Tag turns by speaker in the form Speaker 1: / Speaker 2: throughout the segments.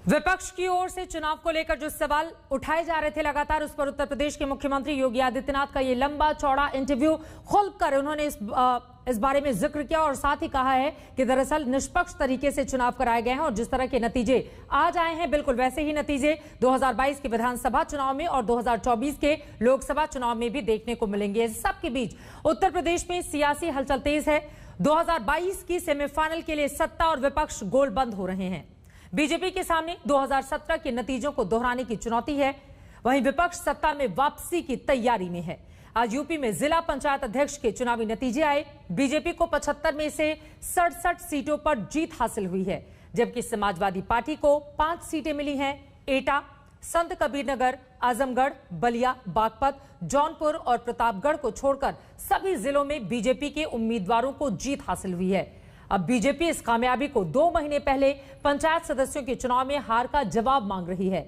Speaker 1: विपक्ष की ओर से चुनाव को लेकर जो सवाल उठाए जा रहे थे लगातार, उस पर उत्तर प्रदेश के मुख्यमंत्री योगी आदित्यनाथ का ये लंबा चौड़ा इंटरव्यू खुलकर उन्होंने इस बारे में जिक्र किया और साथ ही कहा है कि दरअसल निष्पक्ष तरीके से चुनाव कराए गए हैं और जिस तरह के नतीजे आज आए हैं बिल्कुल वैसे ही नतीजे 2022 के विधानसभा चुनाव में और 2024 के लोकसभा चुनाव में भी देखने को मिलेंगे। इस सबके बीच उत्तर प्रदेश में सियासी हलचल तेज है। 2022 की सेमीफाइनल के लिए सत्ता और विपक्ष गोलबंद हो रहे हैं। बीजेपी के सामने 2017 के नतीजों को दोहराने की चुनौती है, वहीं विपक्ष सत्ता में वापसी की तैयारी में है। आज यूपी में जिला पंचायत अध्यक्ष के चुनावी नतीजे आए। बीजेपी को 75 में से 67 सीटों पर जीत हासिल हुई है, जबकि समाजवादी पार्टी को 5 सीटें मिली हैं। एटा, संत कबीरनगर, आजमगढ़, बलिया, बागपत, जौनपुर और प्रतापगढ़ को छोड़कर सभी जिलों में बीजेपी के उम्मीदवारों को जीत हासिल हुई है। अब बीजेपी इस कामयाबी को 2 महीने पहले पंचायत सदस्यों के चुनाव में हार का जवाब मांग रही है।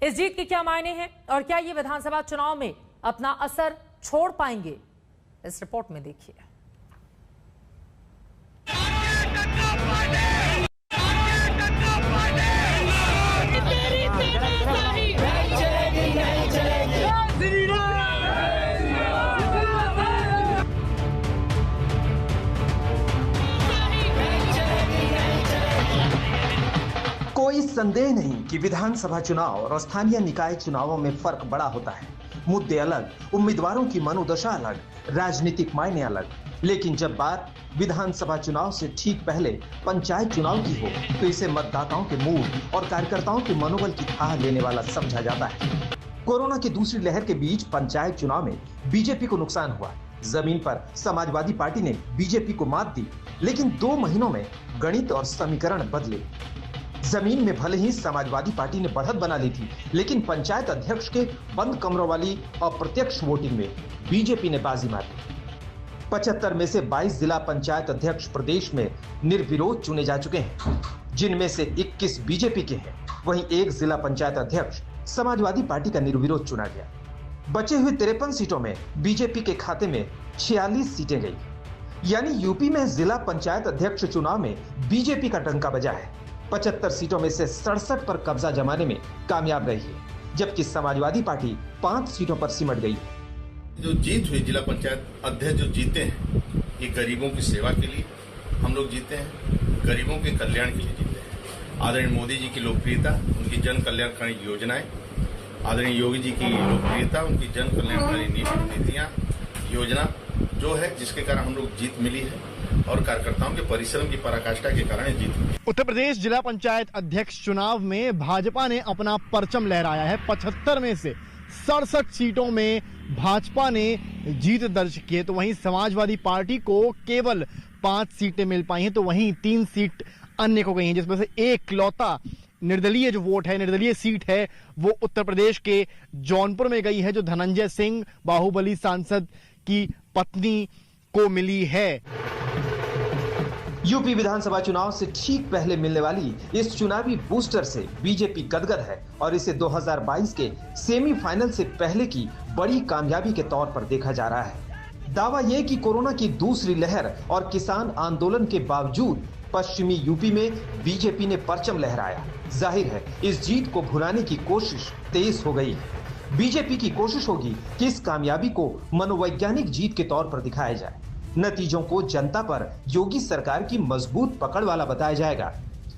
Speaker 1: इस जीत के क्या मायने हैं और क्या ये विधानसभा चुनाव में अपना असर छोड़ पाएंगे, इस रिपोर्ट में देखिए।
Speaker 2: कोई संदेह नहीं कि विधानसभा चुनाव और स्थानीय निकाय चुनावों में फर्क बड़ा होता है। मुद्दे अलग, उम्मीदवारों की मनोदशा अलग, राजनीतिक मायने अलग। लेकिन जब बात विधानसभा चुनाव से ठीक पहले पंचायत चुनाव की हो तो इसे मतदाताओं के मूड और कार्यकर्ताओं के मनोबल की थाह लेने वाला समझा जाता है। कोरोना की दूसरी लहर के बीच पंचायत चुनाव में बीजेपी को नुकसान हुआ। जमीन पर समाजवादी पार्टी ने बीजेपी को मात दी, लेकिन 2 महीनों में गणित और समीकरण बदले। जमीन में भले ही समाजवादी पार्टी ने बढ़त बना ली थी, लेकिन पंचायत अध्यक्ष के बंद कमरों वाली अप्रत्यक्ष वोटिंग में बीजेपी ने बाजी मारी। 75 में से 22 जिला पंचायत अध्यक्ष प्रदेश में निर्विरोध चुने जा चुके हैं, जिनमें से 21 बीजेपी के हैं। वहीं एक जिला पंचायत अध्यक्ष समाजवादी पार्टी का निर्विरोध चुना गया। बचे हुए 53 सीटों में बीजेपी के खाते में 46 सीटें गई, यानी यूपी में जिला पंचायत अध्यक्ष चुनाव में बीजेपी का डंका बजा है। 75 सीटों में से 67 पर कब्जा जमाने में कामयाब रही है, जबकि समाजवादी पार्टी 5 सीटों पर सिमट गई है।
Speaker 3: जो जीत हुई जिला पंचायत अध्यक्ष जो जीते हैं, ये गरीबों की सेवा के लिए हम लोग जीते हैं, गरीबों के कल्याण के लिए जीते हैं। आदरणीय मोदी जी की लोकप्रियता, उनकी जन कल्याणकारी योजनाएं, आदरणीय योगी जी की लोकप्रियता, उनकी जन कल्याणकारी नीतियां, योजना जो है, जिसके कारण हम लोग जीत मिली है और कार्यकर्ताओं के परिश्रम की पराकाष्ठा के कारण जीत हुई।
Speaker 4: उत्तर प्रदेश जिला पंचायत अध्यक्ष चुनाव में भाजपा ने अपना परचम लहराया है। 75 में से 67 सीटों में भाजपा ने जीत दर्ज की है, तो वहीं समाजवादी पार्टी को केवल 5 सीटें मिल पाई हैं, तो वहीं 3 सीट अन्य को गई हैं, जिसमें से एकलौता निर्दलीय जो वोट है, निर्दलीय सीट है, वो उत्तर प्रदेश के जौनपुर में गई है, जो धनंजय सिंह बाहुबली सांसद की पत्नी को मिली है।
Speaker 2: यूपी विधानसभा चुनाव से ठीक पहले मिलने वाली इस चुनावी बूस्टर से बीजेपी गदगद है और इसे 2022 के सेमीफाइनल से पहले की बड़ी कामयाबी के तौर पर देखा जा रहा है। दावा यह कि कोरोना की दूसरी लहर और किसान आंदोलन के बावजूद पश्चिमी यूपी में बीजेपी ने परचम लहराया। जाहिर है इस जीत को भुनाने की कोशिश तेज हो गई है। बीजेपी की कोशिश होगी कि इस कामयाबी को मनोवैज्ञानिक जीत के तौर पर दिखाया जाए। नतीजों को जनता पर योगी सरकार की मजबूत पकड़ वाला बताया जाएगा।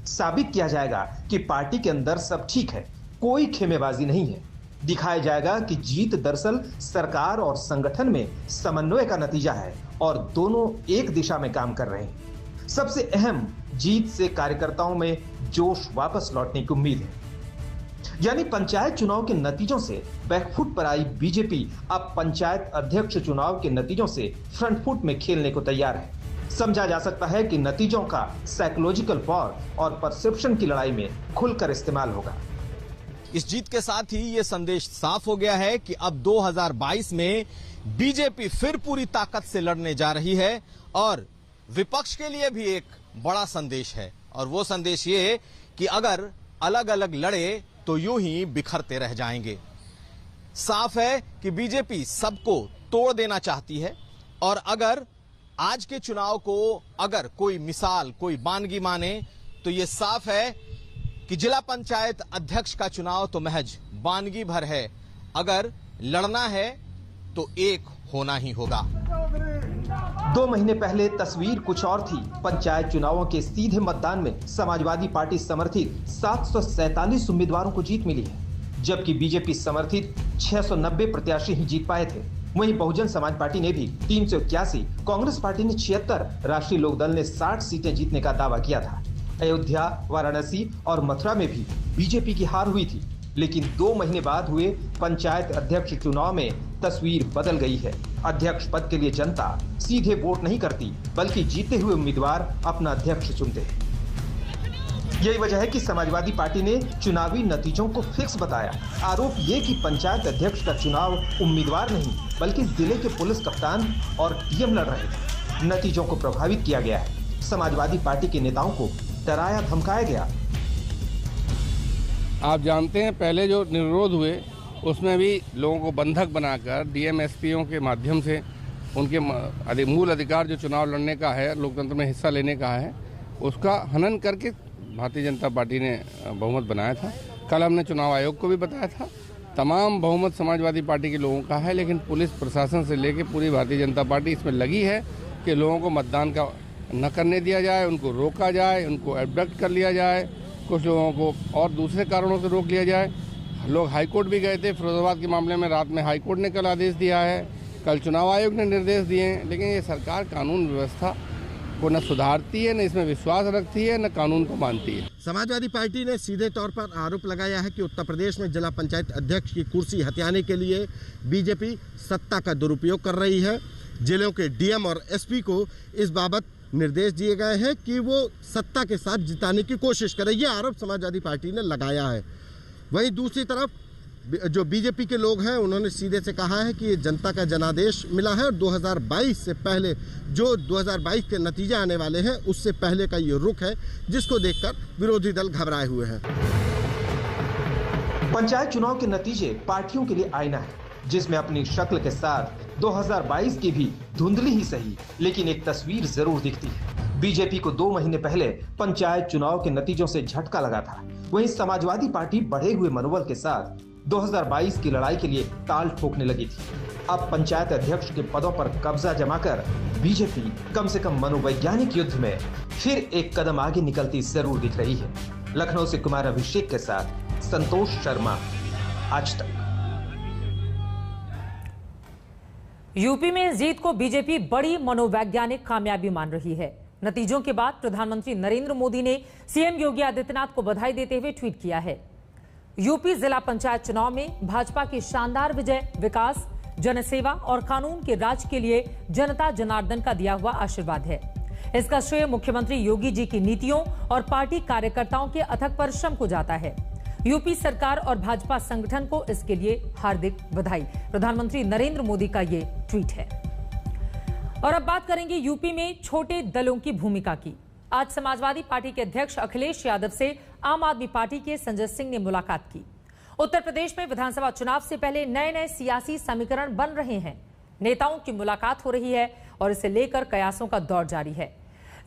Speaker 2: साबित किया जाएगा कि पार्टी के अंदर सब ठीक है, कोई खेमेबाजी नहीं है। दिखाया जाएगा कि जीत दरअसल सरकार और संगठन में समन्वय का नतीजा है और दोनों एक दिशा में काम कर रहे हैं। सबसे अहम, जीत से कार्यकर्ताओं में जोश वापस लौटने की उम्मीद है। यानी पंचायत चुनाव के नतीजों से बैकफुट पर आई बीजेपी अब पंचायत अध्यक्ष चुनाव के नतीजों से फ्रंट फुट में खेलने को तैयार है। समझा जा सकता है कि नतीजों का साइकोलॉजिकल वॉर और परसेप्शन की लड़ाई में खुलकर इस्तेमाल होगा।
Speaker 5: इस जीत के साथ ही ये संदेश साफ हो गया है कि अब 2022 में बीजेपी फिर पूरी ताकत से लड़ने जा रही है और विपक्ष के लिए भी एक बड़ा संदेश है, और वो संदेश ये है कि अगर अलग अलग लड़े तो यूं ही बिखरते रह जाएंगे। साफ है कि बीजेपी सबको तोड़ देना चाहती है और अगर आज के चुनाव को अगर कोई मिसाल, कोई बानगी माने तो ये साफ है कि जिला पंचायत अध्यक्ष का चुनाव तो महज वानगी भर है, अगर लड़ना है तो एक होना ही होगा।
Speaker 2: 2 महीने पहले तस्वीर कुछ और थी। पंचायत चुनावों के सीधे मतदान में समाजवादी पार्टी समर्थित 747 उम्मीदवारों को जीत मिली है, जबकि बीजेपी समर्थित 690 प्रत्याशी ही जीत पाए थे। वहीं बहुजन समाज पार्टी ने भी 381, कांग्रेस पार्टी ने 76, राष्ट्रीय लोकदल ने 60 सीटें जीतने का दावा किया था। अयोध्या, वाराणसी और मथुरा में भी बीजेपी की हार हुई थी, लेकिन 2 महीने बाद हुए पंचायत अध्यक्ष चुनाव में तस्वीर बदल गई है। अध्यक्ष पद के लिए जनता सीधे वोट नहीं करती, बल्कि जीते हुए उम्मीदवार अपना अध्यक्ष चुनते हैं। यही वजह है कि समाजवादी पार्टी ने चुनावी नतीजों को फिक्स बताया। आरोप ये कि पंचायत अध्यक्ष का चुनाव उम्मीदवार नहीं, बल्कि जिले के पुलिस कप्तान और डीएम लड़ रहे थे। नतीजों को प्रभावित किया गया है। समाजवादी पार्टी के नेताओं को डराया धमकाया गया।
Speaker 6: आप जानते हैं पहले जो निर्विरोध हुए उसमें भी लोगों को बंधक बनाकर डीएम एसपीओ के माध्यम से उनके मूल अधिकार जो चुनाव लड़ने का है, लोकतंत्र में हिस्सा लेने का है, उसका हनन करके भारतीय जनता पार्टी ने बहुमत बनाया था। कल हमने चुनाव आयोग को भी बताया था, तमाम बहुमत समाजवादी पार्टी के लोगों का है, लेकिन पुलिस प्रशासन से लेकर पूरी भारतीय जनता पार्टी इसमें लगी है कि लोगों को मतदान का न करने दिया जाए, उनको रोका जाए, उनको एब्डक्ट कर लिया जाए, कुछ लोगों को और दूसरे कारणों से रोक लिया जाए। लोग हाईकोर्ट भी गए थे फिरोजाबाद के मामले में, रात में हाईकोर्ट ने कल आदेश दिया है, कल चुनाव आयोग ने निर्देश दिए हैं, लेकिन ये सरकार कानून व्यवस्था को न सुधारती है, न इसमें विश्वास रखती है, न कानून को मानती है।
Speaker 7: समाजवादी पार्टी ने सीधे तौर पर आरोप लगाया है कि उत्तर प्रदेश में जिला पंचायत अध्यक्ष की कुर्सी हथियाने के लिए बीजेपी सत्ता का दुरुपयोग कर रही है। जिलों के डीएम और एसपी को इस बाबत निर्देश दिए गए हैं कि वो सत्ता के साथ जिताने की कोशिश करें। ये आरोप समाजवादी पार्टी ने लगाया है। वहीं दूसरी तरफ जो बीजेपी के लोग हैं, उन्होंने सीधे से कहा है कि ये जनता का जनादेश मिला है और 2022 से पहले जो 2022 के नतीजे आने वाले हैं, उससे पहले का ये रुख है, जिसको देखकर विरोधी दल घबराए हुए हैं।
Speaker 2: पंचायत चुनाव के नतीजे पार्टियों के लिए आईना है, जिसमें अपनी शक्ल के साथ 2022 की भी धुंधली ही सही, लेकिन एक तस्वीर जरूर दिखती है। बीजेपी को 2 महीने पहले पंचायत चुनाव के नतीजों से झटका लगा था। वहीं समाजवादी पार्टी बढ़े हुए मनोबल के साथ 2022 की लड़ाई के लिए ताल ठोकने लगी थी। अब पंचायत अध्यक्ष के पदों पर कब्जा जमाकर बीजेपी कम से कम मनोवैज्ञानिक युद्ध में फिर एक कदम आगे निकलती जरूर दिख रही है। लखनऊ से कुमार अभिषेक के साथ संतोष शर्मा, आज तक।
Speaker 1: यूपी में इस जीत को बीजेपी बड़ी मनोवैज्ञानिक कामयाबी मान रही है। नतीजों के बाद प्रधानमंत्री नरेंद्र मोदी ने सीएम योगी आदित्यनाथ को बधाई देते हुए ट्वीट किया है। यूपी जिला पंचायत चुनाव में भाजपा की शानदार विजय विकास, जनसेवा और कानून के राज के लिए जनता जनार्दन का दिया हुआ आशीर्वाद है। इसका श्रेय मुख्यमंत्री योगी जी की नीतियों और पार्टी कार्यकर्ताओं के अथक परिश्रम को जाता है। यूपी सरकार और भाजपा संगठन को इसके लिए हार्दिक बधाई। प्रधानमंत्री नरेंद्र मोदी का ये ट्वीट है। और अब बात करेंगे यूपी में छोटे दलों की भूमिका की। आज समाजवादी पार्टी के अध्यक्ष अखिलेश यादव से आम आदमी पार्टी के संजय सिंह ने मुलाकात की। उत्तर प्रदेश में विधानसभा चुनाव से पहले नए नए सियासी समीकरण बन रहे हैं। नेताओं की मुलाकात हो रही है और इसे लेकर कयासों का दौर जारी है।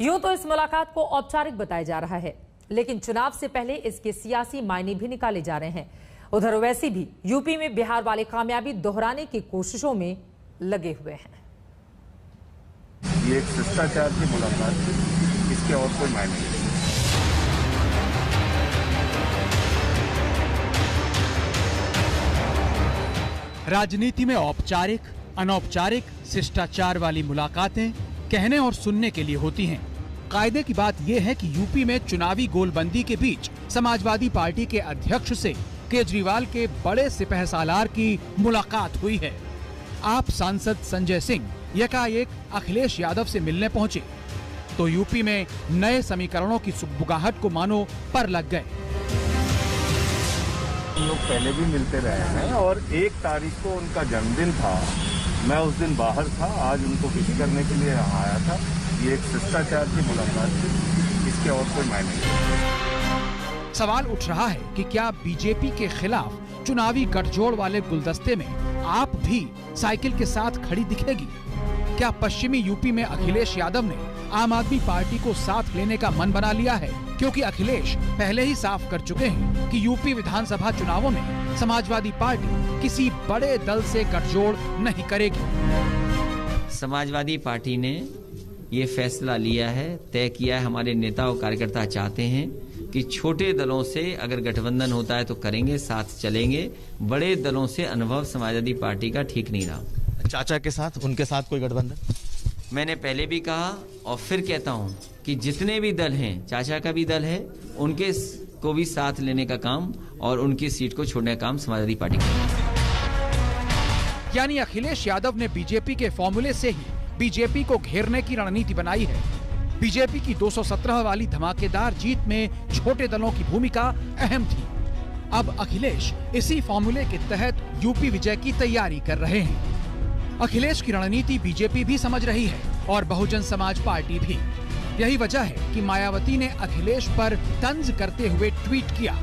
Speaker 1: यूं तो इस मुलाकात को औपचारिक बताया जा रहा है, लेकिन चुनाव से पहले इसके सियासी मायने भी निकाले जा रहे हैं। उधर ओवैसी भी यूपी में बिहार वाली कामयाबी दोहराने की कोशिशों में लगे हुए हैं।
Speaker 8: ये एक शिष्टाचार की मुलाकात है, इसके और कोई मायने नहीं।
Speaker 9: राजनीति में औपचारिक, अनौपचारिक, शिष्टाचार वाली मुलाकातें कहने और सुनने के लिए होती हैं। कायदे की बात यह है कि यूपी में चुनावी गोलबंदी के बीच समाजवादी पार्टी के अध्यक्ष से केजरीवाल के बड़े सिपहसालार की मुलाकात हुई है। आप सांसद संजय सिंह एकाएक अखिलेश यादव से मिलने पहुंचे तो यूपी में नए समीकरणों की सुगबुगाहट को मानो पर लग गए।
Speaker 8: हम लोग पहले भी मिलते रहे हैं और 1 तारीख को उनका जन्मदिन था, मैं उस दिन बाहर था, आज उनको विश करने के लिए यहाँ आया था। ये एक शिष्टाचार की मुलाकात थी, इसके और कोई मायने नहीं।
Speaker 9: सवाल उठ रहा है कि क्या बीजेपी के खिलाफ चुनावी गठजोड़ वाले गुलदस्ते में आप भी साइकिल के साथ खड़ी दिखेगी? क्या पश्चिमी यूपी में अखिलेश यादव ने आम आदमी पार्टी को साथ लेने का मन बना लिया है? क्योंकि अखिलेश पहले ही साफ कर चुके हैं कि यूपी विधानसभा चुनावों में समाजवादी पार्टी किसी बड़े दल से गठजोड़ नहीं करेगी।
Speaker 10: समाजवादी पार्टी ने ये फैसला लिया है, तय किया है, हमारे नेता और कार्यकर्ता चाहते हैं कि छोटे दलों से अगर गठबंधन होता है तो करेंगे, साथ चलेंगे। बड़े दलों से अनुभव समाजवादी पार्टी का ठीक नहीं रहा।
Speaker 5: चाचा के साथ, उनके साथ कोई गठबंधन?
Speaker 10: मैंने पहले भी कहा और फिर कहता हूं कि जितने भी दल हैं, चाचा का भी दल है, उनके को भी साथ लेने का काम और उनकी सीट को छोड़ने का काम समाजवादी पार्टी का।
Speaker 9: यानी अखिलेश यादव ने बीजेपी के फॉर्मूले से ही बीजेपी को घेरने की रणनीति बनाई है। बीजेपी की 217 वाली धमाकेदार जीत में छोटे दलों की भूमिका अहम थी। अब अखिलेश इसी फॉर्मूले के तहत यूपी विजय की तैयारी कर रहे हैं। अखिलेश की रणनीति बीजेपी भी समझ रही है और बहुजन समाज पार्टी भी। यही वजह है कि मायावती ने अखिलेश पर तंज करते हुए ट्वीट किया।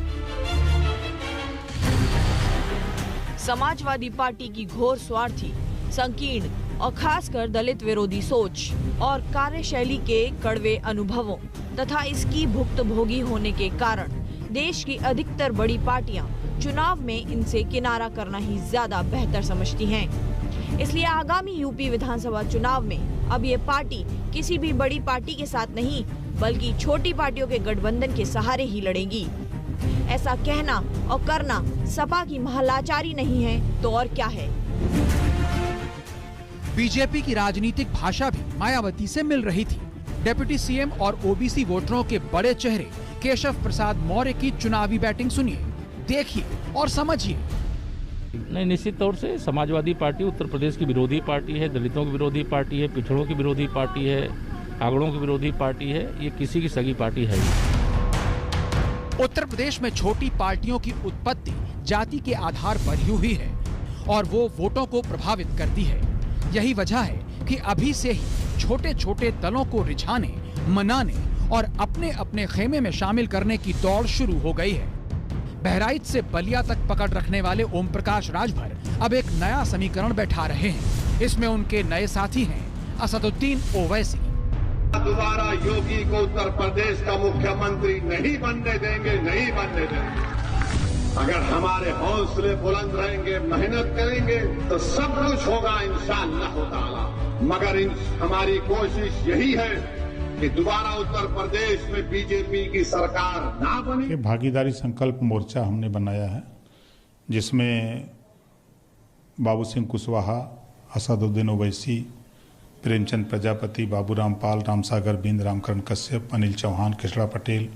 Speaker 11: समाजवादी पार्टी की घोर स्वार्थी, संकीर्ण और खासकर दलित विरोधी सोच और कार्यशैली के कड़वे अनुभवों तथा इसकी भुक्तभोगी होने के कारण देश की अधिकतर बड़ी पार्टियां चुनाव में इनसे किनारा करना ही ज्यादा बेहतर समझती हैं। इसलिए आगामी यूपी विधानसभा चुनाव में अब ये पार्टी किसी भी बड़ी पार्टी के साथ नहीं बल्कि छोटी पार्टियों के गठबंधन के सहारे ही लड़ेगी। ऐसा कहना और करना सपा की महलाचारी नहीं है तो और क्या है।
Speaker 9: बीजेपी की राजनीतिक भाषा भी मायावती से मिल रही थी। डिप्टी सीएम और ओबीसी वोटरों के बड़े चेहरे केशव प्रसाद मौर्य की चुनावी बैटिंग सुनिए, देखिए और समझिए।
Speaker 12: नहीं, निश्चित तौर से समाजवादी पार्टी उत्तर प्रदेश की विरोधी पार्टी है, दलितों की विरोधी पार्टी है, पिछड़ों की विरोधी पार्टी है, आगड़ों की विरोधी पार्टी है। ये किसी की सगी पार्टी है।
Speaker 9: उत्तर प्रदेश में छोटी पार्टियों की उत्पत्ति जाति के आधार पर ही हुई है और वो वोटों को प्रभावित करती है। यही वजह है कि अभी से ही छोटे छोटे दलों को रिझाने, मनाने और अपने अपने खेमे में शामिल करने की दौड़ शुरू हो गई है। बहराइच से बलिया तक पकड़ रखने वाले ओम प्रकाश राजभर अब एक नया समीकरण बैठा रहे हैं। इसमें उनके नए साथी हैं असदुद्दीन ओवैसी।
Speaker 13: दोबारा योगी को उत्तर प्रदेश का मुख्यमंत्री नहीं बनने देंगे, नहीं बनने देंगे। अगर हमारे हौसले बुलंद रहेंगे, मेहनत करेंगे तो सब कुछ होगा इंशाअल्लाह ताला। मगर हमारी कोशिश यही है कि दोबारा उत्तर प्रदेश में बीजेपी की सरकार ना बने।
Speaker 8: भागीदारी संकल्प मोर्चा हमने बनाया है, जिसमें बाबू सिंह कुशवाहा, असदुद्दीन ओवैसी, प्रेमचंद प्रजापति, बाबूराम पाल, रामसागर बिंद, रामकरण कश्यप, अनिल चौहान, कृष्णा पटेल,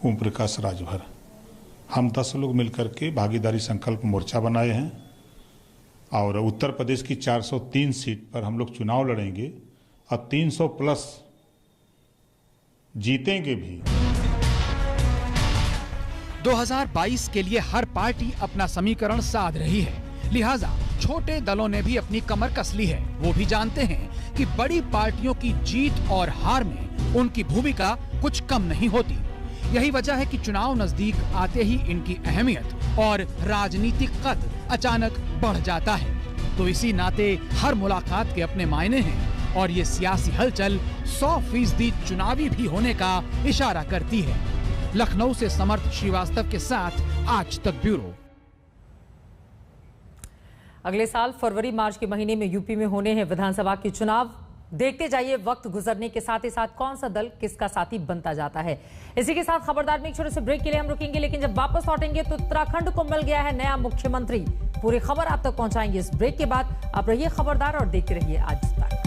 Speaker 8: ओम प्रकाश राजभर, हम 10 लोग मिलकर के भागीदारी संकल्प मोर्चा बनाए हैं और उत्तर प्रदेश की 403 सीट पर हम लोग चुनाव लड़ेंगे और 300 प्लस जीतेंगे भी।
Speaker 9: 2022 के लिए हर पार्टी अपना समीकरण साध रही है, लिहाजा छोटे दलों ने भी अपनी कमर कस ली है। वो भी जानते हैं कि बड़ी पार्टियों की जीत और हार में उनकी भूमिका कुछ कम नहीं होती। यही वजह है कि चुनाव नजदीक आते ही इनकी अहमियत और राजनीतिक कद अचानक बढ़ जाता है। तो इसी नाते हर मुलाकात के अपने मायने हैं और ये सियासी हलचल 100% चुनावी भी होने का इशारा करती है। लखनऊ से समर्थ श्रीवास्तव के साथ आज तक ब्यूरो।
Speaker 1: अगले साल फरवरी मार्च के महीने में यूपी में होने हैं विधानसभा के चुनाव। देखते जाइए वक्त गुजरने के साथ ही साथ कौन सा दल किसका साथी बनता जाता है। इसी के साथ खबरदार में एक छोटे से ब्रेक के लिए हम रुकेंगे, लेकिन जब वापस लौटेंगे तो उत्तराखंड को मिल गया है नया मुख्यमंत्री। पूरी खबर आप तक पहुंचाएंगे इस ब्रेक के बाद। आप रहिए खबरदार और देखते रहिए आज तक।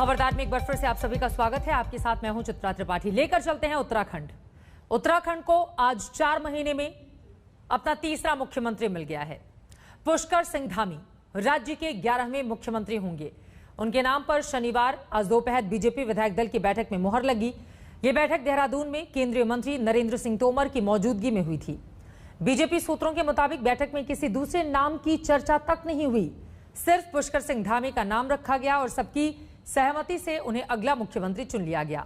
Speaker 1: खबरदार में एक बार फिर से आप सभी का स्वागत है। आपके साथ मैं हूं चित्रा त्रिपाठी। लेकर चलते हैं उत्तराखंड। उत्तराखंड को आज 4 महीने में अपना तीसरा मुख्यमंत्री मिल गया है। पुष्कर सिंह धामी राज्य के 11वें मुख्यमंत्री होंगे। उनके नाम पर शनिवार आज दोपहर बीजेपी विधायक दल की बैठक में मुहर लगी। यह बैठक देहरादून में केंद्रीय मंत्री नरेंद्र सिंह तोमर की मौजूदगी में हुई थी। बीजेपी सूत्रों के मुताबिक बैठक में किसी दूसरे नाम की चर्चा तक नहीं हुई, सिर्फ पुष्कर सिंह धामी का नाम रखा गया और सबकी सहमति से उन्हें अगला मुख्यमंत्री चुन लिया गया।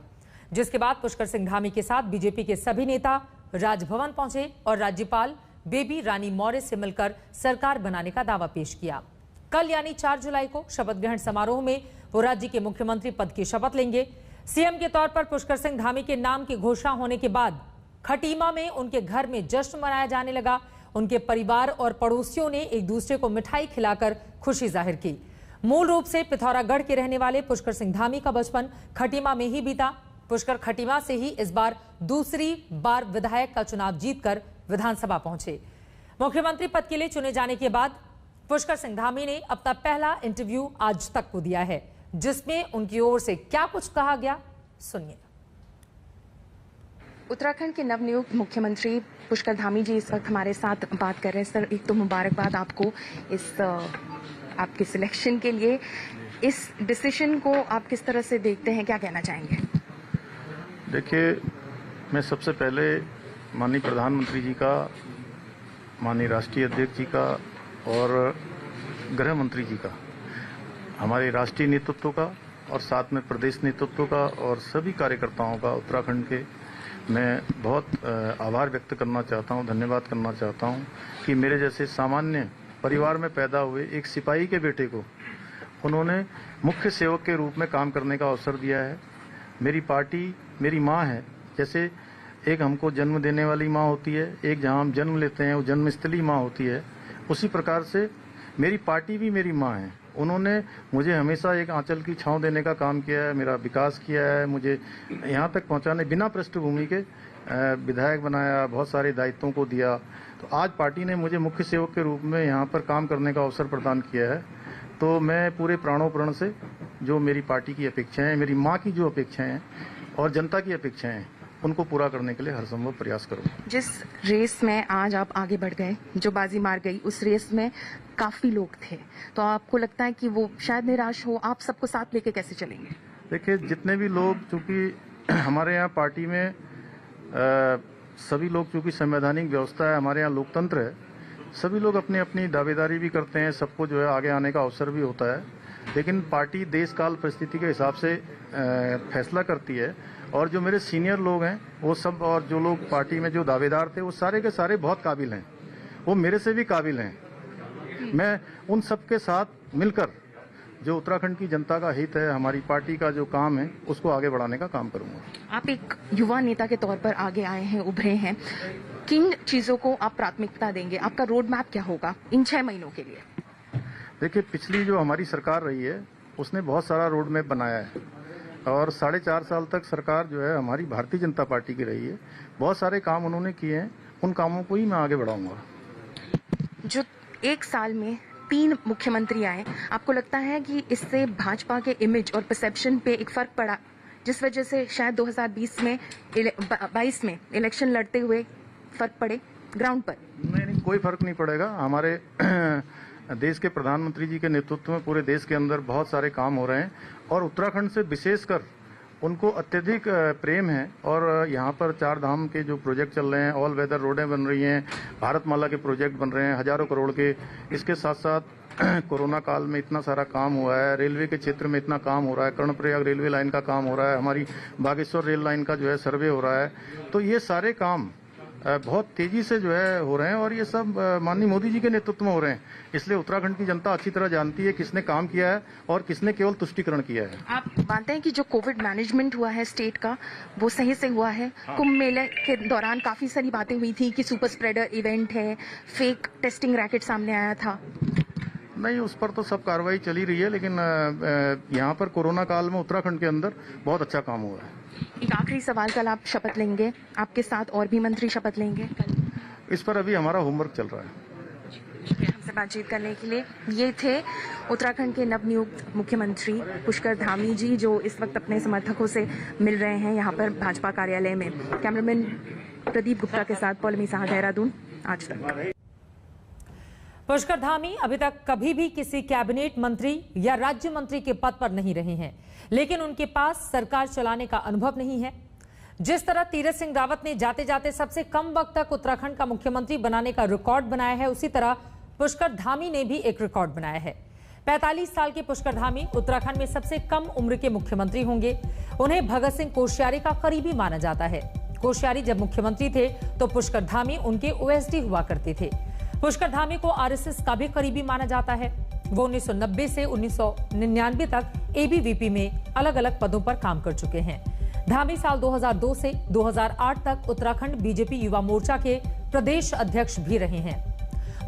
Speaker 1: जिसके बाद पुष्कर सिंह धामी के साथ बीजेपी के सभी नेता राजभवन पहुंचे और राज्यपाल बेबी रानी मौर्य से मिलकर सरकार बनाने का दावा पेश किया। कल यानी 4 जुलाई को शपथ ग्रहण समारोह में वो राज्य के मुख्यमंत्री पद की शपथ लेंगे। सीएम के तौर पर पुष्कर सिंह धामी के नाम की घोषणा होने के बाद खटीमा में उनके घर में जश्न मनाया जाने लगा। उनके परिवार और पड़ोसियों ने एक दूसरे को मिठाई खिलाकर खुशी जाहिर की। मूल रूप से पिथौरागढ़ के रहने वाले पुष्कर सिंह धामी का बचपन खटीमा में ही बीता। पुष्कर खटीमा से ही इस बार दूसरी बार विधायक का चुनाव जीतकर विधानसभा पहुंचे। मुख्यमंत्री पद के लिए चुने जाने के बाद पुष्कर सिंह धामी ने अपना पहला इंटरव्यू आज तक को दिया है, जिसमें उनकी ओर से क्या कुछ कहा गया, सुनिए।
Speaker 14: उत्तराखंड के नवनियुक्त मुख्यमंत्री पुष्कर धामी जी इस वक्त हमारे साथ बात कर रहे हैं। सर, एक तो मुबारकबाद आपको इस आपके सिलेक्शन के लिए। इस डिसीजन को आप किस तरह से देखते हैं, क्या कहना चाहेंगे?
Speaker 8: देखिए, मैं सबसे पहले माननीय प्रधानमंत्री जी का, माननीय राष्ट्रीय अध्यक्ष जी का और गृह मंत्री जी का, हमारे राष्ट्रीय नेतृत्व का और साथ में प्रदेश नेतृत्व का और सभी कार्यकर्ताओं का उत्तराखंड के मैं बहुत आभार व्यक्त करना चाहता हूं, धन्यवाद करना चाहता हूं कि मेरे जैसे सामान्य परिवार में पैदा हुए एक सिपाही के बेटे को उन्होंने मुख्य सेवक के रूप में काम करने का अवसर दिया है। मेरी पार्टी मेरी माँ है। जैसे एक हमको जन्म देने वाली माँ होती है, एक जहाँ हम जन्म लेते हैं वो जन्मस्थली माँ होती है, उसी प्रकार से मेरी पार्टी भी मेरी माँ है। उन्होंने मुझे हमेशा एक आंचल की छांव देने का काम किया है, मेरा विकास किया है, मुझे यहाँ तक पहुँचाने, बिना पृष्ठभूमि के विधायक बनाया, बहुत सारे दायित्वों को दिया। तो आज पार्टी ने मुझे मुख्य सेवक के रूप में यहाँ पर काम करने का अवसर प्रदान किया है। तो मैं पूरे प्राणों प्रण से जो मेरी पार्टी की अपेक्षाएं, मेरी माँ की जो अपेक्षाएं हैं और जनता की अपेक्षाएं हैं, उनको पूरा करने के लिए हर संभव प्रयास करूंगा।
Speaker 14: जिस रेस में आज आप आगे बढ़ गए, जो बाजी मार गई, उस रेस में काफी लोग थे, तो आपको लगता है कि वो शायद निराश हो, आप सबको साथ लेके कैसे चलेंगे?
Speaker 8: देखिए, जितने भी लोग, चूंकि हमारे यहाँ पार्टी में सभी लोग, चूंकि संवैधानिक व्यवस्था है, हमारे यहाँ लोकतंत्र है, सभी लोग अपनी अपनी दावेदारी भी करते हैं, सबको जो है आगे आने का अवसर भी होता है। लेकिन पार्टी देश काल परिस्थिति के हिसाब से फैसला करती है। और जो मेरे सीनियर लोग हैं वो सब, और जो लोग पार्टी में जो दावेदार थे, वो सारे के सारे बहुत काबिल हैं, वो मेरे से भी काबिल हैं। मैं उन सब के साथ मिलकर जो उत्तराखंड की जनता का हित है, हमारी पार्टी का जो काम है, उसको आगे बढ़ाने का काम करूंगा।
Speaker 14: आप एक युवा नेता के तौर पर आगे आए हैं, उभरे हैं, किन चीजों को आप प्राथमिकता देंगे? आपका रोड मैप क्या होगा इन 6 महीनों के लिए?
Speaker 8: देखिए, पिछली जो हमारी सरकार रही है उसने बहुत सारा रोड मैप बनाया है और 4.5 साल तक सरकार जो है हमारी भारतीय जनता पार्टी की रही है। बहुत सारे काम उन्होंने किए हैं, उन कामों को ही मैं आगे बढ़ाऊंगा।
Speaker 14: जो 1 साल में 3 मुख्यमंत्री आए, आपको लगता है कि इससे भाजपा के इमेज और परसेप्शन पे एक फर्क पड़ा, जिस वजह से शायद 2022 में इलेक्शन लड़ते हुए फर्क पड़े ग्राउंड पर?
Speaker 8: नहीं, कोई फर्क नहीं पड़ेगा। हमारे देश के प्रधानमंत्री जी के नेतृत्व में पूरे देश के अंदर बहुत सारे काम हो रहे हैं और उत्तराखंड से विशेषकर उनको अत्यधिक प्रेम है। और यहाँ पर 4 धाम के जो प्रोजेक्ट चल रहे हैं, ऑल वेदर रोडें बन रही हैं, भारतमाला के प्रोजेक्ट बन रहे हैं हजारों करोड़ के। इसके साथ साथ कोरोना काल में इतना सारा काम हुआ है, रेलवे के क्षेत्र में इतना काम हो रहा है, कर्णप्रयाग रेलवे लाइन का काम हो रहा है, हमारी बागेश्वर रेल लाइन का जो है सर्वे हो रहा है। तो ये सारे काम बहुत तेजी से जो है हो रहे हैं और ये सब माननीय मोदी जी के नेतृत्व में हो रहे हैं। इसलिए उत्तराखंड की जनता अच्छी तरह जानती है किसने काम किया है और किसने केवल तुष्टिकरण किया है।
Speaker 14: आप मानते हैं कि जो कोविड मैनेजमेंट हुआ है स्टेट का, वो सही से हुआ है? हाँ। कुंभ मेले के दौरान काफी सारी बातें हुई थी कि सुपर स्प्रेडर इवेंट है, फेक टेस्टिंग रैकेट सामने आया था।
Speaker 8: नहीं, उस पर तो सब कार्रवाई चली रही है, लेकिन यहाँ पर कोरोना काल में उत्तराखंड के अंदर बहुत अच्छा काम हुआ है।
Speaker 14: एक आखिरी सवाल, कल आप शपथ लेंगे, आपके साथ और भी मंत्री शपथ लेंगे?
Speaker 8: इस पर अभी हमारा होमवर्क चल रहा है।
Speaker 14: हमसे बातचीत करने के लिए ये थे उत्तराखंड के नवनियुक्त मुख्यमंत्री पुष्कर धामी जी, जो इस वक्त अपने समर्थकों से मिल रहे हैं यहाँ पर भाजपा कार्यालय में। कैमरामैन प्रदीप गुप्ता के साथ पौलमी साहा, देहरादून, आज तक।
Speaker 1: पुष्कर धामी अभी तक कभी भी किसी कैबिनेट मंत्री या राज्य मंत्री के पद पर नहीं रहे हैं, लेकिन उनके पास सरकार चलाने का अनुभव नहीं है। जिस तरह तीरथ सिंह रावत ने जाते जाते सबसे कम वक्त तक उत्तराखंड का मुख्यमंत्री बनाने का रिकॉर्ड बनाया है, उसी तरह पुष्कर धामी ने भी एक रिकॉर्ड बनाया है। 45 साल के पुष्कर धामी उत्तराखंड में सबसे कम उम्र के मुख्यमंत्री होंगे। उन्हें भगत सिंह कोश्यारी का करीबी माना जाता है। कोश्यारी जब मुख्यमंत्री थे तो पुष्कर धामी उनके ओएसडी हुआ करते थे। पुष्कर धामी को आरएसएस का भी करीबी माना जाता है। वो 1990 से 1999 तक एबीवीपी में अलग अलग पदों पर काम कर चुके हैं। धामी साल 2002 से 2008 तक उत्तराखंड बीजेपी युवा मोर्चा के प्रदेश अध्यक्ष भी रहे हैं।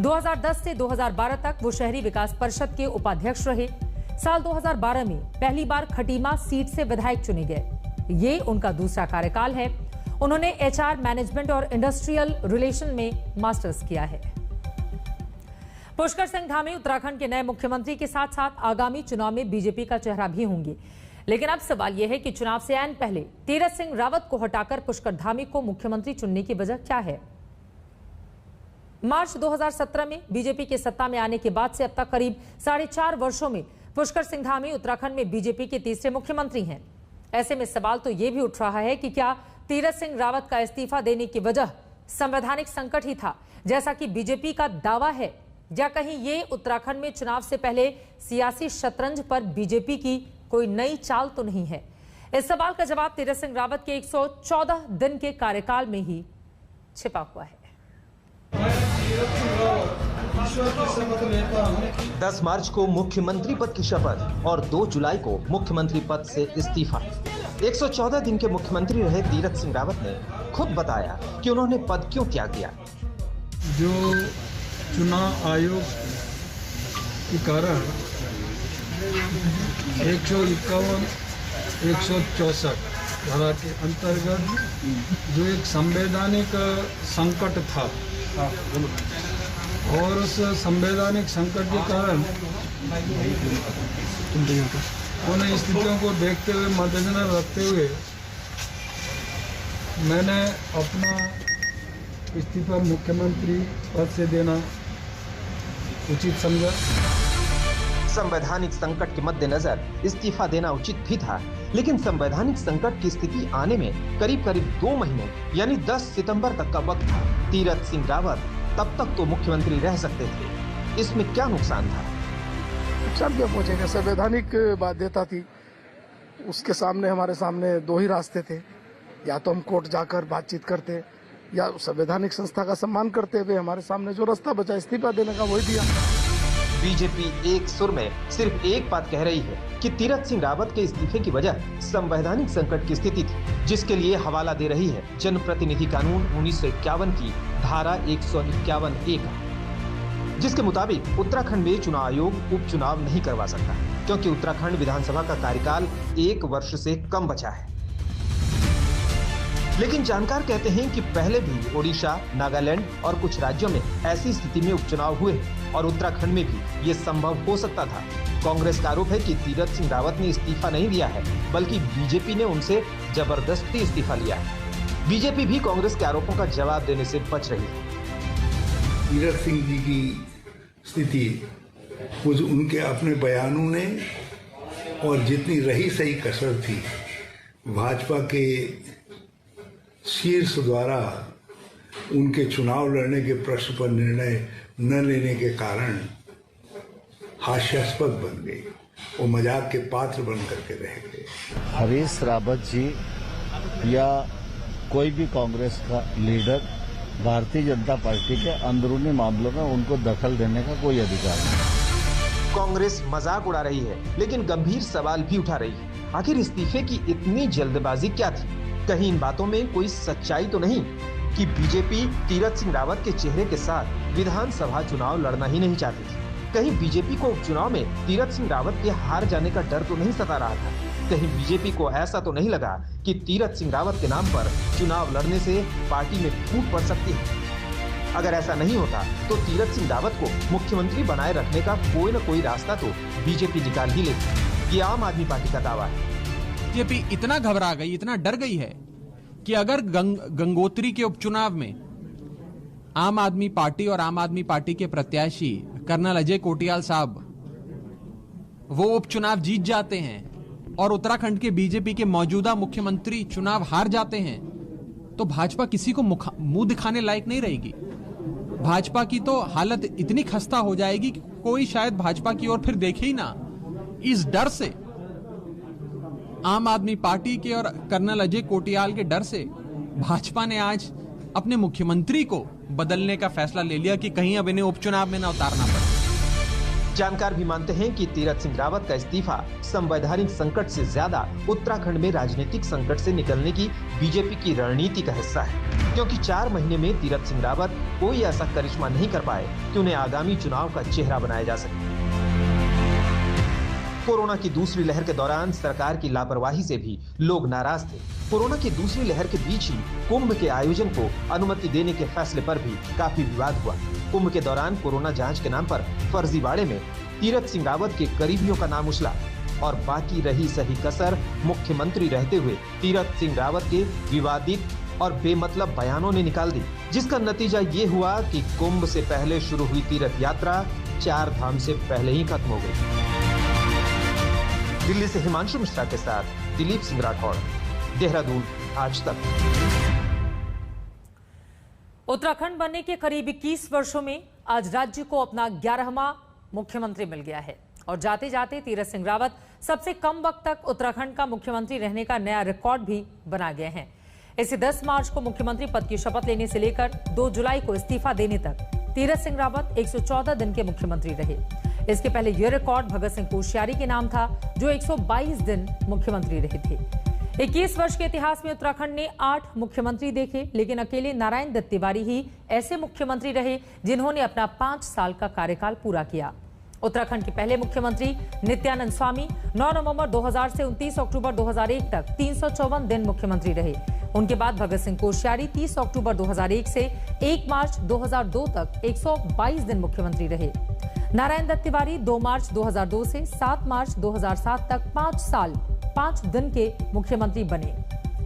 Speaker 1: 2010 से 2012 तक वो शहरी विकास परिषद के उपाध्यक्ष रहे। साल 2012 में पहली बार खटीमा सीट से विधायक चुने गए। ये उनका दूसरा कार्यकाल है। उन्होंने एचआर मैनेजमेंट और इंडस्ट्रियल रिलेशन में मास्टर्स किया है। पुष्कर सिंह धामी उत्तराखंड के नए मुख्यमंत्री के साथ साथ आगामी चुनाव में बीजेपी का चेहरा भी होंगे। लेकिन अब सवाल यह है कि चुनाव से ऐन पहले तीरथ सिंह रावत को हटाकर पुष्कर धामी को मुख्यमंत्री चुनने की वजह क्या है? मार्च 2017 में बीजेपी के सत्ता में आने के बाद से अब तक करीब 4.5 वर्षों में पुष्कर सिंह धामी उत्तराखंड में बीजेपी के तीसरे मुख्यमंत्री हैं। ऐसे में सवाल तो यह भी उठ रहा है कि क्या तीरथ सिंह रावत का इस्तीफा देने की वजह संवैधानिक संकट ही था, जैसा कि बीजेपी का दावा है, या कहीं ये उत्तराखंड में चुनाव से पहले सियासी शतरंज पर बीजेपी की कोई नई चाल तो नहीं है? इस सवाल का जवाब तीरथ सिंह रावत के 114 दिन के कार्यकाल में ही छिपा हुआ है।
Speaker 2: 10 मार्च को मुख्यमंत्री पद की शपथ और 2 जुलाई को मुख्यमंत्री पद से इस्तीफा। 114 दिन के मुख्यमंत्री रहे तीरथ सिंह रावत ने खुद बताया कि उन्होंने पद क्यों त्याग दिया।
Speaker 15: जो चुनाव आयोग के कारण 151, 164 धारा के अंतर्गत जो एक संवैधानिक संकट था और उस संवैधानिक संकट के कारण उन स्थितियों को देखते हुए मद्देनजर रखते हुए मैंने अपना इस्तीफा मुख्यमंत्री पद से देना उचित समझा।
Speaker 2: संवैधानिक संकट के मद्देनजर इस्तीफा देना उचित भी था, लेकिन संवैधानिक संकट की स्थिति आने में करीब 2 महीने यानी 10 सितंबर तक का वक्त था। तीरथ सिंह रावत तब तक तो मुख्यमंत्री रह सकते थे, इसमें क्या नुकसान था?
Speaker 16: नुकसान क्या पहुंचेगा? संवैधानिक बाध्यता थी, उसके सामने हमारे सामने 2 ही रास्ते थे, या तो हम कोर्ट जाकर बातचीत करते या संवैधानिक संस्था का सम्मान करते हुए हमारे सामने जो रास्ता बचा इस्तीफा देने का वही दिया।
Speaker 2: बीजेपी एक सुर में सिर्फ एक बात कह रही है कि तीरथ सिंह रावत के इस्तीफे की वजह संवैधानिक संकट की स्थिति थी, जिसके लिए हवाला दे रही है जनप्रतिनिधि कानून 1951 की धारा 151A का, जिसके मुताबिक उत्तराखंड में चुनाव आयोग उपचुनाव नहीं करवा सकता, क्योंकि उत्तराखंड विधानसभा का कार्यकाल 1 वर्ष से कम बचा है। लेकिन जानकार कहते हैं कि पहले भी ओडिशा, नागालैंड और कुछ राज्यों में ऐसी स्थिति में उपचुनाव हुए और उत्तराखंड में भी ये संभव हो सकता था। कांग्रेस का आरोप है कि तीरथ सिंह रावत ने इस्तीफा नहीं दिया है, बल्कि बीजेपी ने उनसे जबरदस्ती इस्तीफा लिया है। बीजेपी भी कांग्रेस के आरोपों का जवाब देने से बच रही है।
Speaker 17: तीरथ सिंह जी की स्थिति कुछ उनके अपने बयानों ने और जितनी रही सही कसर थी भाजपा के शीर्ष द्वारा उनके चुनाव लड़ने के प्रश्न पर निर्णय न लेने के कारण हास्यास्पद बन गई, वो मजाक के पात्र बन करके रह गए।
Speaker 18: हरीश रावत जी या कोई भी कांग्रेस का लीडर भारतीय जनता पार्टी के अंदरूनी मामलों में उनको दखल देने का कोई अधिकार नहीं।
Speaker 2: कांग्रेस मजाक उड़ा रही है, लेकिन गंभीर सवाल भी उठा रही है। आखिर इस्तीफे की इतनी जल्दबाजी क्या थी? कहीं इन बातों में कोई सच्चाई तो नहीं कि बीजेपी तीरथ सिंह रावत के चेहरे के साथ विधानसभा चुनाव लड़ना ही नहीं चाहती थी? कहीं बीजेपी को उपचुनाव में तीरथ सिंह रावत के हार जाने का डर तो नहीं सता रहा था? कहीं बीजेपी को ऐसा तो नहीं लगा कि तीरथ सिंह रावत के नाम पर चुनाव लड़ने से पार्टी में फूट पड़ सकती है? अगर ऐसा नहीं होता तो तीरथ सिंह रावत को मुख्यमंत्री बनाए रखने का कोई न कोई रास्ता तो बीजेपी निकाल ही लेती। ये आम आदमी पार्टी का दावा है।
Speaker 9: बीजेपी इतना घबरा गई, इतना डर गई है कि अगर गंगोत्री के उपचुनाव में आम आदमी पार्टी और आम आदमी पार्टी के प्रत्याशी कर्नल अजय कोटियाल साहब वो उपचुनाव जीत जाते हैं और उत्तराखंड के बीजेपी के मौजूदा मुख्यमंत्री चुनाव हार जाते हैं, तो भाजपा किसी को मुंह दिखाने लायक नहीं रहेगी। भाजपा की तो हालत इतनी खस्ता हो जाएगी कि कोई शायद भाजपा की ओर फिर देखे ही ना। इस डर से, आम आदमी पार्टी के और कर्नल अजय कोटियाल के डर से भाजपा ने आज अपने मुख्यमंत्री को बदलने का फैसला ले लिया कि कहीं अब इन्हें उपचुनाव में न उतारना पड़े।
Speaker 2: जानकार भी मानते हैं कि तीरथ सिंह रावत का इस्तीफा संवैधानिक संकट से ज्यादा उत्तराखंड में राजनीतिक संकट से निकलने की बीजेपी की रणनीति का हिस्सा है, क्योंकि 4 महीने में तीरथ सिंह रावत कोई ऐसा करिश्मा नहीं कर पाए कि उन्हें आगामी चुनाव का चेहरा बनाया जा सके। कोरोना की दूसरी लहर के दौरान सरकार की लापरवाही से भी लोग नाराज थे। कोरोना की दूसरी लहर के बीच ही कुंभ के आयोजन को अनुमति देने के फैसले पर भी काफी विवाद हुआ। कुंभ के दौरान कोरोना जांच के नाम पर फर्जीवाड़े में तीरथ सिंह रावत के करीबियों का नाम उछला और बाकी रही सही कसर मुख्यमंत्री रहते हुए तीरथ सिंह रावत के विवादित और बेमतलब बयानों ने निकाल दी, जिसका नतीजा ये हुआ कि कुंभ से पहले शुरू हुई तीर्थ यात्रा 4 धाम से पहले ही खत्म हो गई। दिल्ली से हिमांशु मिश्रा के साथ दिलीप सिंह राठौड़, देहरादून, आज तक।
Speaker 1: उत्तराखंड बनने के करीब 21 वर्षों में आज राज्य को अपना 11वां मुख्यमंत्री मिल गया है और जाते जाते तीरथ सिंह रावत सबसे कम वक्त तक उत्तराखंड का मुख्यमंत्री रहने का नया रिकॉर्ड भी बना गए हैं। इसे 10 मार्च को मुख्यमंत्री पद की शपथ लेने से लेकर 2 जुलाई को इस्तीफा देने तक तीरथ सिंह रावत 114 दिन के मुख्यमंत्री रहे। इसके पहले यह रिकॉर्ड भगत सिंह कोश्यारी के नाम था, जो 122 दिन मुख्यमंत्री रहे थे। 21 वर्ष के इतिहास में उत्तराखंड ने 8 मुख्यमंत्री देखे, लेकिन अकेले नारायण दत्त तिवारी ही ऐसे मुख्यमंत्री रहे जिन्होंने अपना 5 साल का कार्यकाल पूरा किया। उत्तराखंड के पहले मुख्यमंत्री नित्यानंद स्वामी 9 नवंबर 2000 से 29 अक्टूबर 2001 तक 354 दिन मुख्यमंत्री रहे। उनके बाद भगत सिंह कोश्यारी 30 अक्टूबर 2001 से 1 मार्च 2002 तक 122 दिन मुख्यमंत्री रहे। नारायण दत्त तिवारी 2 मार्च 2002 से 7 मार्च 2007 तक 5 साल 5 दिन के मुख्यमंत्री बने।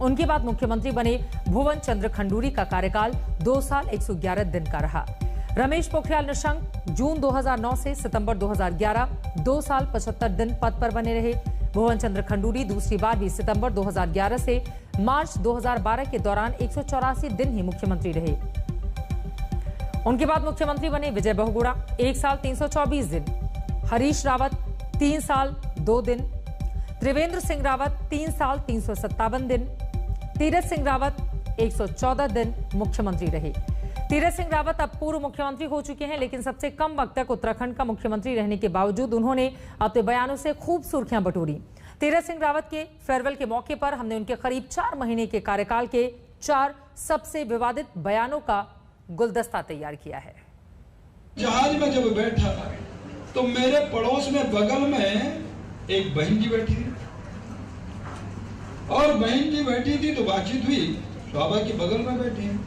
Speaker 1: उनके बाद मुख्यमंत्री बने भुवन चंद्र खंडूरी का कार्यकाल 2 साल 111 दिन का रहा। रमेश पोखरियाल निशंक जून 2009 से सितंबर 2011 2 साल 75 दिन पद पर बने रहे। भुवन चंद्र खंडूरी दूसरी बार भी सितंबर 2011 से मार्च 2012 के दौरान 184 दिन ही मुख्यमंत्री रहे। उनके बाद मुख्यमंत्री बने विजय बहुगुणा 1 साल 324 दिन, हरीश रावत 3 साल 2 दिन, त्रिवेंद्र सिंह रावत 3 साल 357 दिन, तीरथ सिंह रावत 114 दिन मुख्यमंत्री रहे। तीरथ सिंह रावत अब पूर्व मुख्यमंत्री हो चुके हैं, लेकिन सबसे कम वक्त तक उत्तराखंड का मुख्यमंत्री रहने के बावजूद उन्होंने अपने बयानों से खूब सुर्खियां बटोरी। तीरथ सिंह रावत के फेयरवेल के मौके पर हमने उनके करीब 4 महीने के कार्यकाल के 4 सबसे विवादित बयानों का गुलदस्ता तैयार किया है।
Speaker 15: जहाज में जब बैठा तो मेरे पड़ोस में बगल में एक बहन जी बैठी थी और बहन जी बैठी थी तो बातचीत हुई, बाबा के बगल में बैठी है।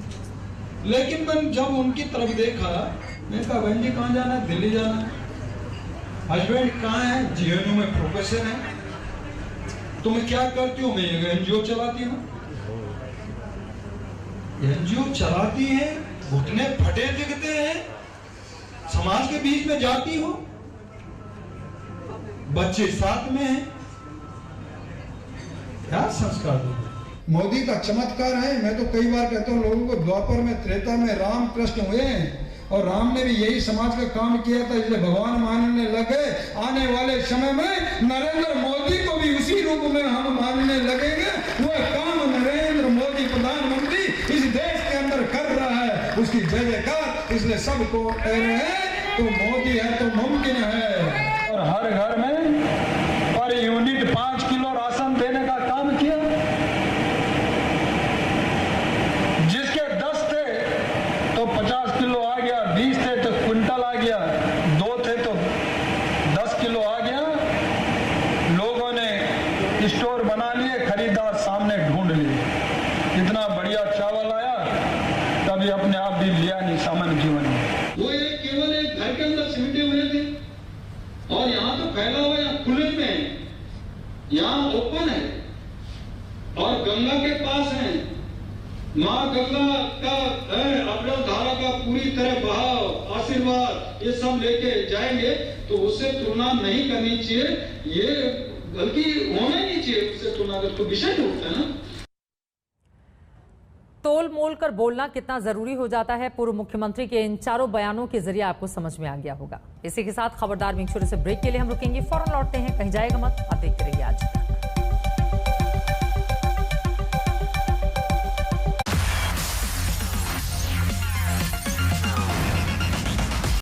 Speaker 15: लेकिन मैं जब उनकी तरफ देखा, मैं कहा बहन जी कहाँ जाना है? दिल्ली जाना है। हस्बैंड कहाँ है? जीएनयू में प्रोफेसर है। तुम क्या करती हो? मैं एक एनजीओ चलाती हूँ। एनजीओ चलाती है, घुटने फटे दिखते हैं, समाज के बीच में जाती हो, बच्चे साथ में हैं, क्या संस्कार दो?
Speaker 19: मोदी का चमत्कार है। मैं तो कई बार कहता हूँ लोगों को, द्वापर में त्रेता में राम कृष्ण हुए हैं और राम ने भी यही समाज का काम किया था, इसलिए भगवान मानने लगे। आने वाले समय में नरेंद्र मोदी को भी उसी रूप में हम मानने लगेंगे। वह काम नरेंद्र मोदी प्रधानमंत्री इस देश के अंदर कर रहा है, उसकी जय जयकार। इसलिए सबको कह रहे हैं तो मोदी है तो मुमकिन है।
Speaker 15: और हर घर में पर यूनिट 5 किलो राशन देने का काम किया। जिसके 10 थे तो 50 किलो आ गया, 20 थे तो क्विंटल आ गया, 2 थे तो 10 किलो आ गया। लोगों ने स्टोर बना लिए, खरीदार सामने ढूंढ लिए। इतना बढ़िया चावल आया, कभी अपने आप भी लिया नहीं सामान्य जीवन में। वो एक केवल एक घर के अंदर सिमटे हुए थे और यहाँ तो फैला हुआ, यहाँ खुले में, यहाँ ओपन है और गंगा के पास है। माँ गंगा का अप्रैल धारा का पूरी तरह बहाव, आशीर्वाद ये सब लेके जाएंगे, तो उससे तुलना नहीं करनी चाहिए। ये बल्कि होना ही नहीं चाहिए उससे तुलना, अगर कोई विषय होता है ना।
Speaker 1: तोल मोल कर बोलना कितना जरूरी हो जाता है, पूर्व मुख्यमंत्री के इन 4 बयानों के जरिए आपको समझ में आ गया होगा। इसी के साथ खबरदार में छोटे से ब्रेक के लिए हम रुकेंगे, फौरन लौटते हैं, कहीं जाएगा मत, आप देखते रहिए आज।